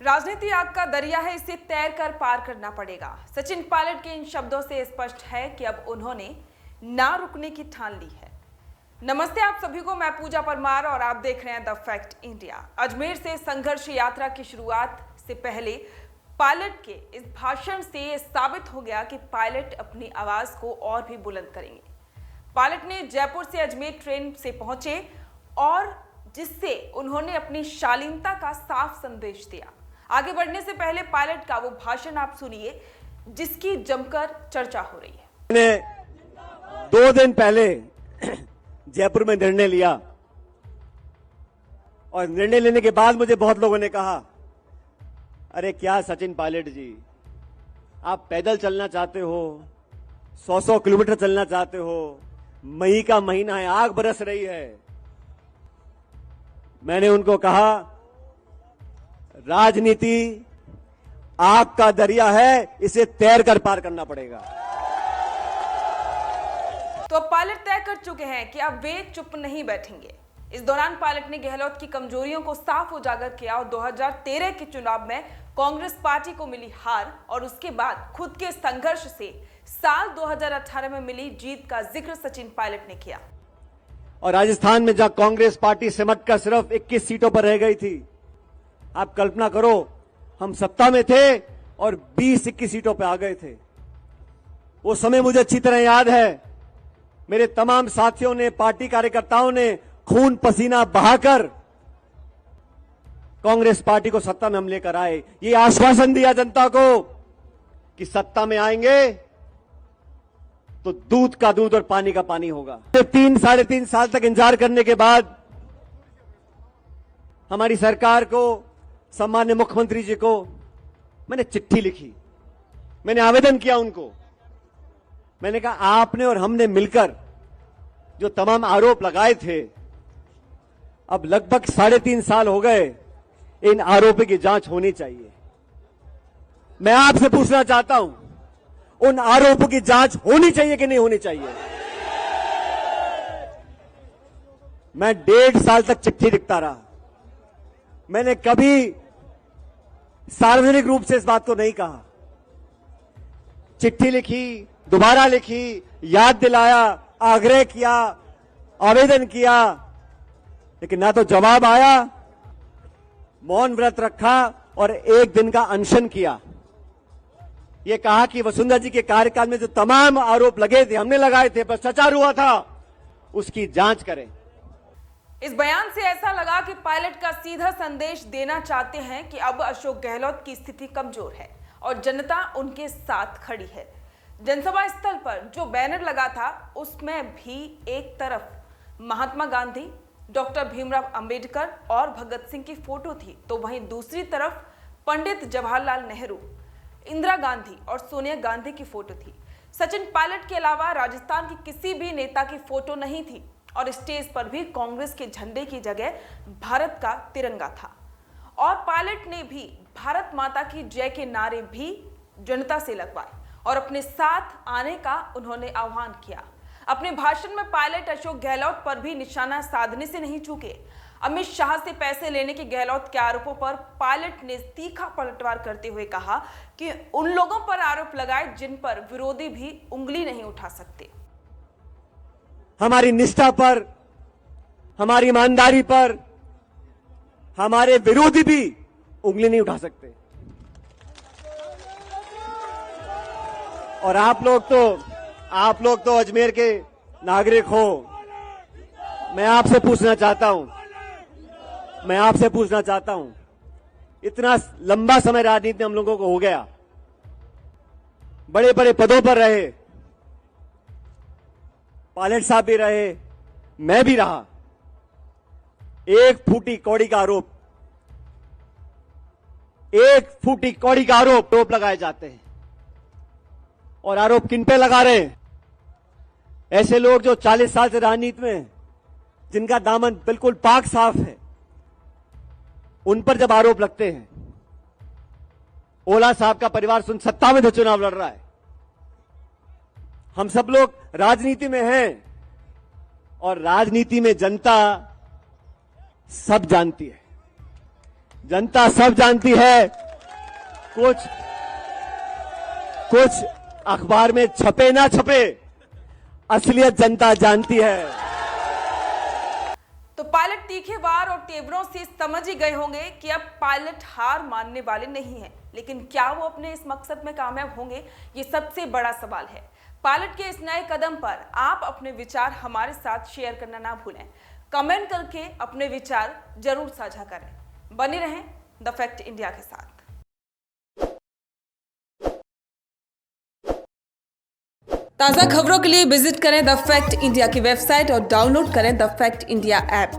राजनीति आग का दरिया है, इसे तैर कर पार करना पड़ेगा। सचिन पायलट के इन शब्दों से स्पष्ट है कि अब उन्होंने ना रुकने की ठान ली है। नमस्ते आप सभी को, मैं पूजा परमार और आप देख रहे हैं द फैक्ट इंडिया। अजमेर से संघर्ष यात्रा की शुरुआत से पहले पायलट के इस भाषण से साबित हो गया कि पायलट अपनी आवाज को और भी बुलंद करेंगे। पायलट ने जयपुर से अजमेर ट्रेन से पहुंचे और जिससे उन्होंने अपनी शालीनता का साफ संदेश दिया। आगे बढ़ने से पहले पायलट का वो भाषण आप सुनिए जिसकी जमकर चर्चा हो रही है। मैंने 2 दिन पहले जयपुर में निर्णय लिया और निर्णय लेने के बाद मुझे बहुत लोगों ने कहा, अरे क्या सचिन पायलट जी, आप पैदल चलना चाहते हो, 100 किलोमीटर चलना चाहते हो, मई का महीना है, आग बरस रही है। मैंने उनको कहा, राजनीति आग का दरिया है, इसे तैर कर पार करना पड़ेगा। तो पायलट तय कर चुके हैं कि अब वे चुप नहीं बैठेंगे। इस दौरान पायलट ने गहलोत की कमजोरियों को साफ उजागर किया और 2013 के चुनाव में कांग्रेस पार्टी को मिली हार और उसके बाद खुद के संघर्ष से साल 2018 में मिली जीत का जिक्र सचिन पायलट ने किया। और राजस्थान में जहां कांग्रेस पार्टी सिमट कर सिर्फ 21 सीटों पर रह गई थी, आप कल्पना करो, हम सत्ता में थे और 20-21 सीटों पर आ गए थे। वो समय मुझे अच्छी तरह याद है। मेरे तमाम साथियों ने, पार्टी कार्यकर्ताओं ने खून पसीना बहाकर कांग्रेस पार्टी को सत्ता में हम लेकर आए। ये आश्वासन दिया जनता को कि सत्ता में आएंगे तो दूध का दूध और पानी का पानी होगा। 3-3.5 साल तक इंतजार करने के बाद हमारी सरकार को, सम्मान्य मुख्यमंत्री जी को मैंने चिट्ठी लिखी, मैंने आवेदन किया उनको। मैंने कहा, आपने और हमने मिलकर जो तमाम आरोप लगाए थे, अब लगभग 3.5 साल हो गए, इन आरोपों की जांच होनी चाहिए। मैं आपसे पूछना चाहता हूं, उन आरोपों की जांच होनी चाहिए कि नहीं होनी चाहिए? मैं 1.5 साल तक चिट्ठी लिखता रहा। मैंने कभी सार्वजनिक रूप से इस बात को नहीं कहा। चिट्ठी लिखी, दोबारा लिखी, याद दिलाया, आग्रह किया, आवेदन किया, लेकिन ना तो जवाब आया। मौन व्रत रखा और 1 दिन का अनशन किया। ये कहा कि वसुंधरा जी के कार्यकाल में जो तमाम आरोप लगे थे, हमने लगाए थे, भ्रष्टाचार हुआ था, उसकी जांच करें। इस बयान से ऐसा लगा कि पायलट का सीधा संदेश देना चाहते हैं कि अब अशोक गहलोत की स्थिति कमजोर है और जनता उनके साथ खड़ी है। जनसभा स्थल पर जो बैनर लगा था उसमें भी एक तरफ महात्मा गांधी, डॉक्टर भीमराव अंबेडकर और भगत सिंह की फोटो थी, तो वहीं दूसरी तरफ पंडित जवाहरलाल नेहरू, इंदिरा गांधी और सोनिया गांधी की फोटो थी। सचिन पायलट के अलावा राजस्थान की किसी भी नेता की फोटो नहीं थी और स्टेज पर भी कांग्रेस के झंडे की जगह भारत का तिरंगा था। और पायलट ने भी भारत माता की जय के नारे भी जनता से लगवाए और अपने साथ आने का उन्होंने आह्वान किया। अपने भाषण में पायलट अशोक गहलोत पर भी निशाना साधने से नहीं चूके। अमित शाह से पैसे लेने के गहलोत के आरोपों पर पायलट ने तीखा पलटवार करते हुए कहा कि उन लोगों पर आरोप लगाए जिन पर विरोधी भी उंगली नहीं उठा सकते। हमारी निष्ठा पर, हमारी ईमानदारी पर हमारे विरोधी भी उंगली नहीं उठा सकते। और आप लोग तो अजमेर के नागरिक हो। मैं आपसे पूछना चाहता हूं, इतना लंबा समय राजनीति में हम लोगों को हो गया, बड़े बड़े पदों पर रहे, पायलट साहब भी रहे, मैं भी रहा। 1 फूटी कौड़ी का आरोप लगाए जाते हैं। और आरोप किन पे लगा रहे हैं? ऐसे लोग जो 40 साल से राजनीति में, जिनका दामन बिल्कुल पाक साफ है, उन पर जब आरोप लगते हैं। ओला साहब का परिवार सत्ता में चुनाव लड़ रहा है। हम सब लोग राजनीति में हैं और राजनीति में जनता सब जानती है। जनता सब जानती है। कुछ अखबार में छपे ना छपे, असलियत जनता जानती है। तो पायलट तीखे वार और तेवरों से समझ ही गए होंगे कि अब पायलट हार मानने वाले नहीं हैं, लेकिन क्या वो अपने इस मकसद में कामयाब होंगे, ये सबसे बड़ा सवाल है। पायलट के इस नए कदम पर आप अपने विचार हमारे साथ शेयर करना ना भूलें। कमेंट करके अपने विचार जरूर साझा करें। बने रहें द फैक्ट इंडिया के साथ। ताज़ा खबरों के लिए विजिट करें द फैक्ट इंडिया की वेबसाइट और डाउनलोड करें द फैक्ट इंडिया ऐप।